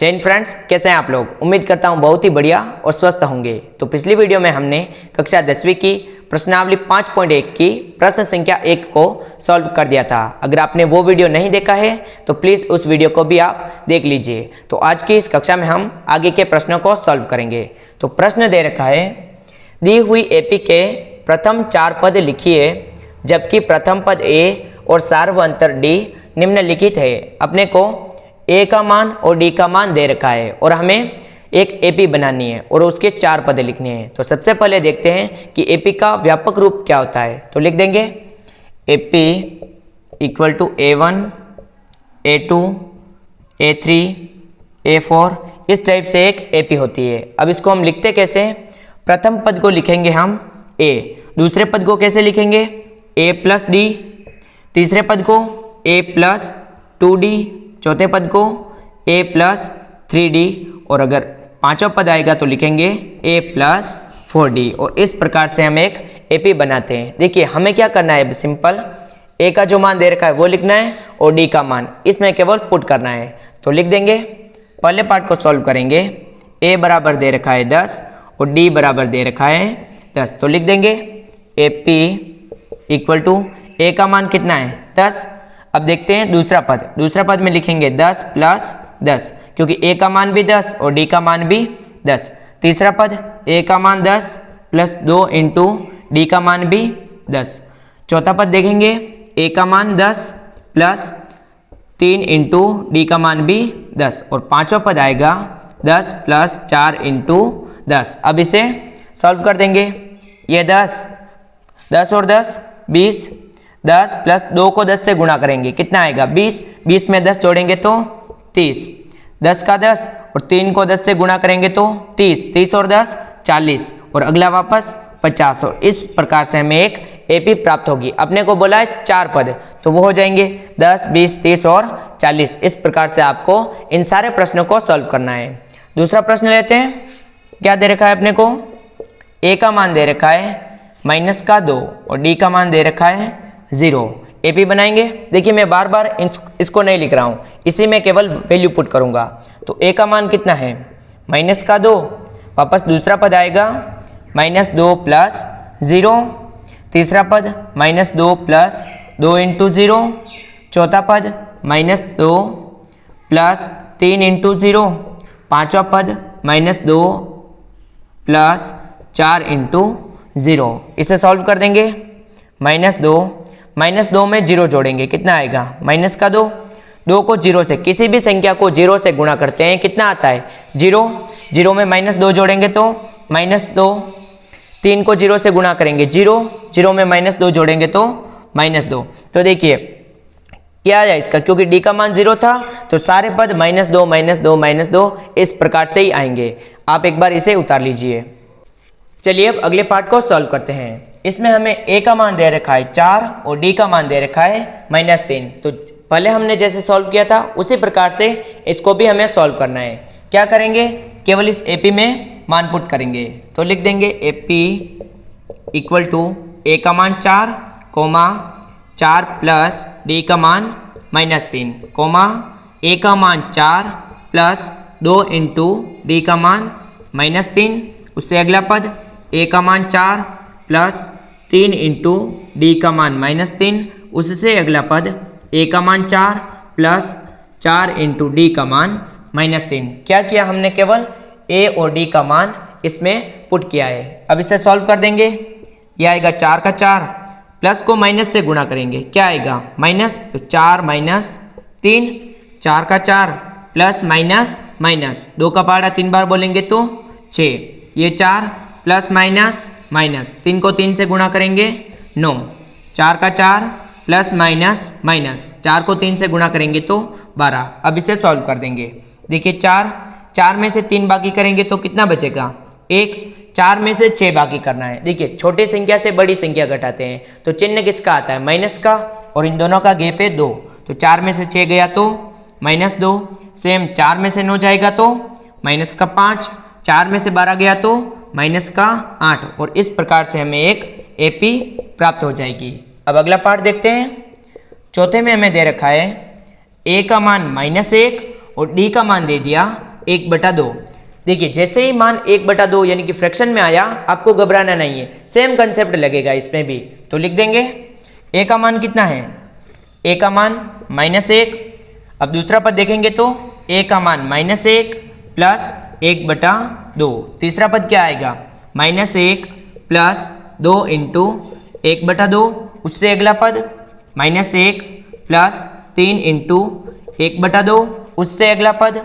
जय हिंद फ्रेंड्स, कैसे हैं आप लोग। उम्मीद करता हूं बहुत ही बढ़िया और स्वस्थ होंगे। तो पिछली वीडियो में हमने कक्षा 10वीं की प्रश्नावली 5.1 की प्रश्न संख्या 1 को सॉल्व कर दिया था। अगर आपने वो वीडियो नहीं देखा है तो प्लीज़ उस वीडियो को भी आप देख लीजिए। तो आज की इस कक्षा में हम आगे के प्रश्नों को सॉल्व करेंगे। तो प्रश्न दे रखा है, दी हुई एपी के प्रथम 4 पद लिखिए जबकि प्रथम पद ए और सार्वअंतर डी निम्नलिखित है। अपने को ए का मान और डी का मान दे रखा है और हमें एक एपी बनानी है और उसके 4 पद लिखने हैं। तो सबसे पहले देखते हैं कि एपी का व्यापक रूप क्या होता है। तो लिख देंगे AP equal to A1, A2, A3, A4। इस टाइप से एक एपी होती है। अब इसको हम लिखते कैसे हैं? प्रथम पद को लिखेंगे हम ए, दूसरे पद को कैसे लिखेंगे? a प्लस डी, तीसरे पद को a प्लस 2d, चौथे पद को a प्लस 3d और अगर पांचवा पद आएगा तो लिखेंगे a प्लस 4d। और इस प्रकार से हम एक एपी बनाते हैं। देखिए हमें क्या करना है, सिंपल a का जो मान दे रखा है वो लिखना है और d का मान इसमें केवल पुट करना है। तो लिख देंगे, पहले पार्ट को सॉल्व करेंगे। a बराबर दे रखा है 10 और d बराबर दे रखा है 10। तो लिख देंगे एपी इक्वल टू a का मान कितना है 10। अब देखते हैं दूसरा पद में लिखेंगे 10 प्लस 10 क्योंकि a का मान भी 10 और d का मान भी 10। तीसरा पद a का मान 10 प्लस 2 इंटू डी का मान भी 10। चौथा पद देखेंगे a का मान 10 प्लस 3 इंटू डी का मान भी 10 और पांचवा पद आएगा 10 प्लस 4 इंटू 10। अब इसे सॉल्व कर देंगे। ये 10 और 10 20, 10 प्लस 2 को 10 से गुणा करेंगे, कितना आएगा 20। 20 में 10 जोड़ेंगे तो 30, 10 का 10 और 3 को 10 से गुणा करेंगे तो 30, 30 और 10 40 और अगला वापस 50। और इस प्रकार से हमें एक एपी प्राप्त होगी। अपने को बोला है 4 पद, तो वो हो जाएंगे 10, 20, 30 और 40। इस प्रकार से आपको इन सारे प्रश्नों को सॉल्व करना है। दूसरा प्रश्न लेते हैं। क्या दे रखा है अपने को? ए का मान दे रखा है -2 और डी का मान दे रखा है 0। एपी बनाएंगे। देखिए मैं बार बार इसको नहीं लिख रहा हूँ, इसी में केवल वैल्यू पुट करूँगा। तो ए का मान कितना है -2, वापस दूसरा पद आएगा -2 प्लस 0, तीसरा पद -2 प्लस 2 इंटू 0, चौथा पद -2 प्लस 3 इंटू 0, पाँचवा पद -2 प्लस 4 इंटू 0। इसे सॉल्व कर देंगे। -2 में 0 जोड़ेंगे, कितना आएगा -2। 2 को 0 से, किसी भी संख्या को 0 से गुणा करते हैं, कितना आता है 0। 0 में -2 जोड़ेंगे तो -2, 3 को 0 से गुणा करेंगे 0, 0 में -2 जोड़ेंगे तो -2। तो देखिए क्या आया इसका, क्योंकि d का मान 0 था तो सारे पद -2 -2 -2 इस प्रकार से ही आएंगे। आप एक बार इसे उतार लीजिए। चलिए अब अगले पार्ट को सॉल्व करते हैं। इसमें हमें a का मान दे रखा है 4 और d का मान दे रखा है -3। तो पहले हमने जैसे सॉल्व किया था उसी प्रकार से इसको भी हमें सॉल्व करना है। क्या करेंगे, केवल इस एपी में मान पुट करेंगे। तो लिख देंगे एपी इक्वल टू a का मान 4, 4 प्लस d का मान -3, a का मान 4 प्लस 2 इंटू डी का मान -3। उससे अगला पद a का मान 4 प्लस 3 इंटू डी का मान -3। उससे अगला पद a का मान 4 प्लस 4 इंटू डी का मान -3। क्या किया हमने, केवल a और d का मान इसमें पुट किया है। अब इसे सॉल्व कर देंगे। यह आएगा 4 का 4, प्लस को माइनस से गुणा करेंगे, क्या आएगा माइनस। तो 4 - 3, 4 का 4 प्लस माइनस 2 का पहाड़ा 3 बार बोलेंगे तो 6। ये 4 प्लस माइनस 3 को 3 से गुणा करेंगे 9, 4 का 4 प्लस माइनस 4 को 3 से गुणा करेंगे तो 12। अब इसे सॉल्व कर देंगे। देखिए 4 में से 3 बाकी करेंगे तो कितना बचेगा 1। 4 में से 6 बाकी करना है। देखिए छोटी संख्या से बड़ी संख्या घटाते हैं तो चिन्ह किसका आता है, माइनस का, और इन दोनों का गेप है 2। तो 4 में से 6 गया तो -2, सेम 4 में से 9 जाएगा तो -5, 4 में से 12 गया तो -8। और इस प्रकार से हमें एक एपी प्राप्त हो जाएगी। अब अगला पार्ट देखते हैं। चौथे में हमें दे रखा है a का मान -1 और d का मान दे दिया 1/2। देखिए जैसे ही मान 1/2 यानी कि फ्रैक्शन में आया, आपको घबराना नहीं है, सेम कंसेप्ट लगेगा इसमें भी। तो लिख देंगे a का मान कितना है, a का मान -1। अब दूसरा पद देखेंगे तो a का मान -1 प्लस 1/2। तीसरा पद क्या आएगा, -1 प्लस 2 इंटू 1/2। उससे अगला पद -1 प्लस 3 इंटू 1/2। उससे अगला पद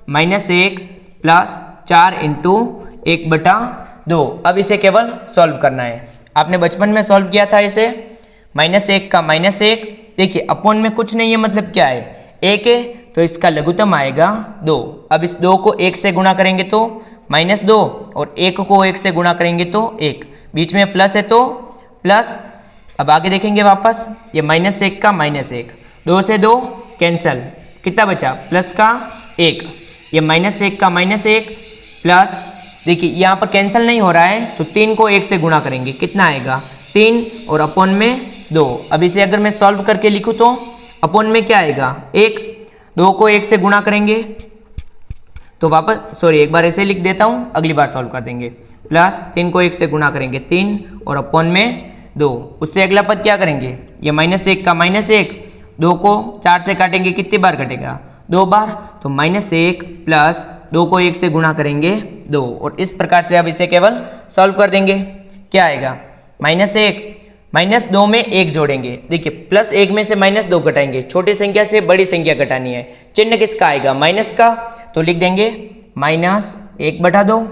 -1 प्लस 4 इंटू 1/2। अब इसे केवल सॉल्व करना है। आपने बचपन में सॉल्व किया था इसे, -1 का -1। देखिए अपोन में कुछ नहीं है, मतलब क्या है, 1 है, तो इसका लघुत्तम आएगा 2। अब इस 2 को 1 से गुणा करेंगे तो -2, और 1 को 1 से गुणा करेंगे तो 1, बीच में प्लस है तो प्लस। अब आगे देखेंगे वापस, ये -1 का -1, 2 से 2 कैंसल, कितना बचा, प्लस का 1। ये -1 का -1 प्लस, देखिए यहाँ पर कैंसिल नहीं हो रहा है, तो 3 को 1 से गुणा करेंगे, कितना आएगा 3, और अपोन में 2। अब इसे अगर मैं सॉल्व करके लिखूँ तो अपोन में क्या आएगा 1, 2 को 1 से गुणा करेंगे तो वापस, सॉरी एक बार ऐसे लिख देता हूँ, अगली बार सॉल्व कर देंगे। प्लस 3 को 1 से गुणा करेंगे 3, और अपोन में 2। उससे अगला पद क्या करेंगे, ये -1 का -1, 2 को 4 से काटेंगे, कितनी बार कटेगा, 2 बार, तो -1 प्लस 2 को 1 से गुणा करेंगे 2। और इस प्रकार से अब इसे केवल सॉल्व कर देंगे। क्या आएगा, -1 -2 में 1 जोड़ेंगे। देखिए +1 में से -2 घटाएंगे, छोटी संख्या से बड़ी संख्या घटानी है, चिन्ह किसका आएगा, माइनस का, तो लिख देंगे -1/2।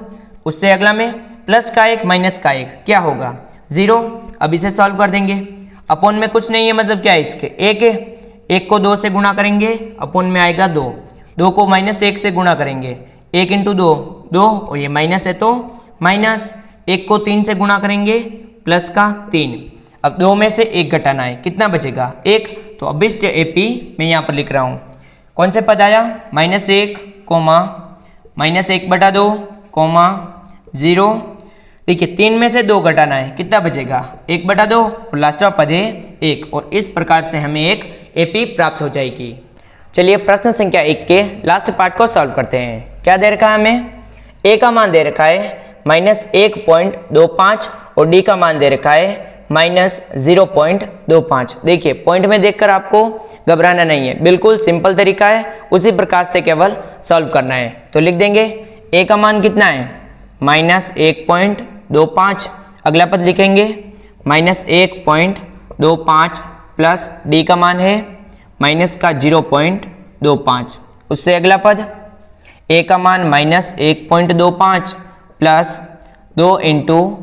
उससे अगला में प्लस का 1 माइनस का 1, क्या होगा 0। अब इसे सॉल्व कर देंगे। अपोन में कुछ नहीं है, मतलब क्या है, इसके 1 है, 1 को 2 से गुणा करेंगे, अपोन में आएगा 2, 2 को -1 से गुणा करेंगे, 1 × 2 2, और ये माइनस है तो माइनस, 1 को 3 से गुणा करेंगे, प्लस का 3। अब 2 में से 1 घटाना है, कितना बचेगा 1, तो अभिष्ट AP मैं यहाँ पर लिख रहा हूँ। कौन से पद आया, -1, -1/2, 0। देखिए 3 में से 2 घटाना है, कितना बचेगा 1/2, और लास्ट पद है 1, और इस प्रकार से हमें एक AP प्राप्त हो जाएगी। चलिए प्रश्न संख्या 1 के लास्ट पार्ट को सॉल्व करते हैं। क्या दे रखा है हमें, A का मान दे रखा है -1.25, और D का मान दे रखा है -0.25। देखिए पॉइंट में देखकर आपको घबराना नहीं है, बिल्कुल सिंपल तरीका है, उसी प्रकार से केवल सॉल्व करना है। तो लिख देंगे A का मान कितना है, -1.25। अगला पद लिखेंगे -1.25 प्लस D का मान है -0.25। उससे अगला पद A का मान -1.25 प्लस 2 इंटू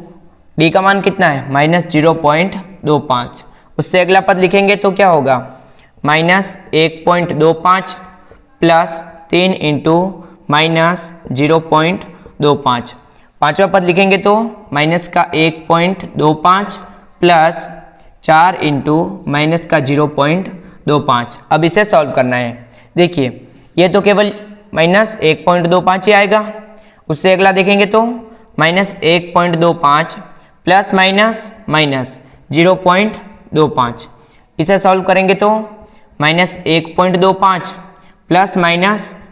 D का मान कितना है -0.25। उससे अगला पद लिखेंगे तो क्या होगा -1.25 प्लस 3 इंटू -0.25। पांचवा पद लिखेंगे तो -1.25 प्लस 4 इंटू -0.25। अब इसे सॉल्व करना है। देखिए ये तो केवल -1.25 ही आएगा। उससे अगला देखेंगे तो -1.25 प्लस -0.25। इसे सॉल्व करेंगे तो -1.25 प्लस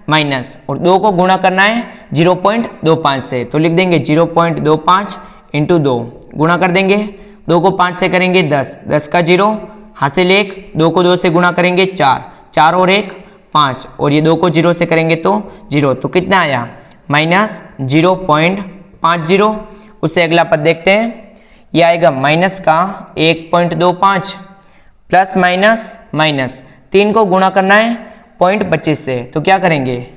माइनस, और 2 को गुणा करना है 0.25 से, तो लिख देंगे 0.25 इंटू 2, गुणा कर देंगे, 2 को 5 से करेंगे 10, 10 का 0 हासिल 1, 2 को 2 से गुणा करेंगे 4, 4 और 1 5, और ये 2 को 0 से करेंगे तो 0, तो कितना आया -0.50। उससे अगला पद देखते हैं, ये आएगा -1.25 प्लस माइनस 3 को गुणा करना है 0.25 से, तो क्या करेंगे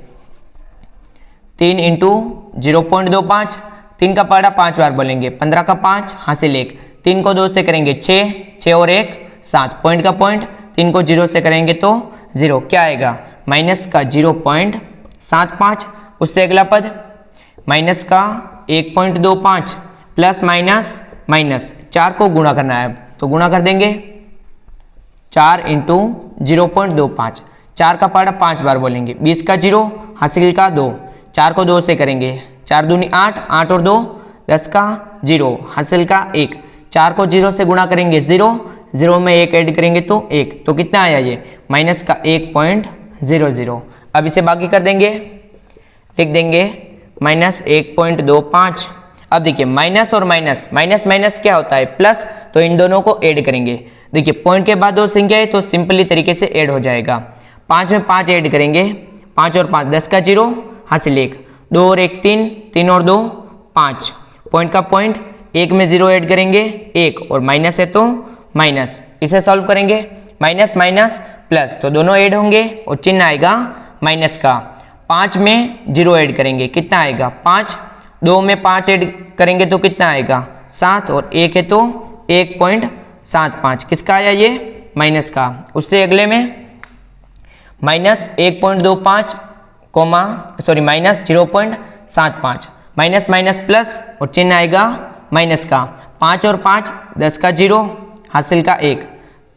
3 इंटू 0.25, 3 का पहाड़ा 5 बार बोलेंगे, 15 का 5 हासिल 1, 3 को 2 से करेंगे 6, 6 और 1 7, पॉइंट का पॉइंट, 3 को 0 से करेंगे तो 0, क्या आएगा -0.75। उससे अगला पद माइनस का 1.25 प्लस माइनस 4 को गुणा करना है, तो गुणा कर देंगे 4 इंटू 0.25, 4 का पहाड़ा 5 बार बोलेंगे, 20 का 0 हासिल का 2, 4 को 2 से करेंगे, 4 दूनी 8, 8 और 2 10 का 0 हासिल का 1, 4 को 0 से गुणा करेंगे 0, 0 में 1 ऐड करेंगे तो 1, तो कितना आया ये -1.00। अब इसे बाकी कर देंगे, लिख देंगे -1.25। अब देखिए माइनस और माइनस, माइनस माइनस क्या होता है प्लस, तो इन दोनों को ऐड करेंगे। देखिए पॉइंट के बाद दो संख्या है तो सिंपली तरीके से ऐड हो जाएगा। 5 में 5 ऐड करेंगे, 5 और 5 10 का 0 हासिल 1, 2 और 1 3, 3 और 2 5, पॉइंट का पॉइंट, 1 में 0 ऐड करेंगे 1 और माइनस है तो माइनस। इसे सॉल्व करेंगे माइनस माइनस प्लस, तो दोनों ऐड होंगे और चिन्ह आएगा माइनस का। 5 में 0 ऐड करेंगे कितना आएगा 5, 2 में 5 ऐड करेंगे तो कितना आएगा 7 और 1 है तो 1.75, किसका आया ये माइनस का। उससे अगले में -1.25 comma sorry minus 0.75, minus minus plus और चिन्ह आएगा माइनस का। 5 और 5 10 का 0 हासिल का 1,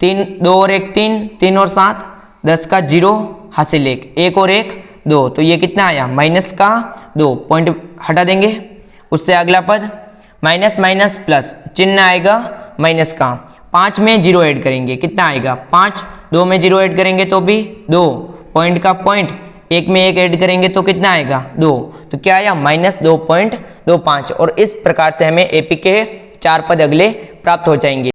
3 2 और 1 3, 3 और 7 10 का 0 हासिल 1, 1 और 1 2, तो ये कितना आया माइनस का 2, पॉइंट हटा देंगे। उससे अगला पद माइनस माइनस प्लस, चिन्ह आएगा माइनस का। 5 में 0 ऐड करेंगे कितना आएगा 5, 2 में 0 ऐड करेंगे तो भी 2, पॉइंट का पॉइंट, 1 में 1 ऐड करेंगे तो कितना आएगा 2, तो क्या आया -2.25। और इस प्रकार से हमें एपी के 4 पद अगले प्राप्त हो जाएंगे।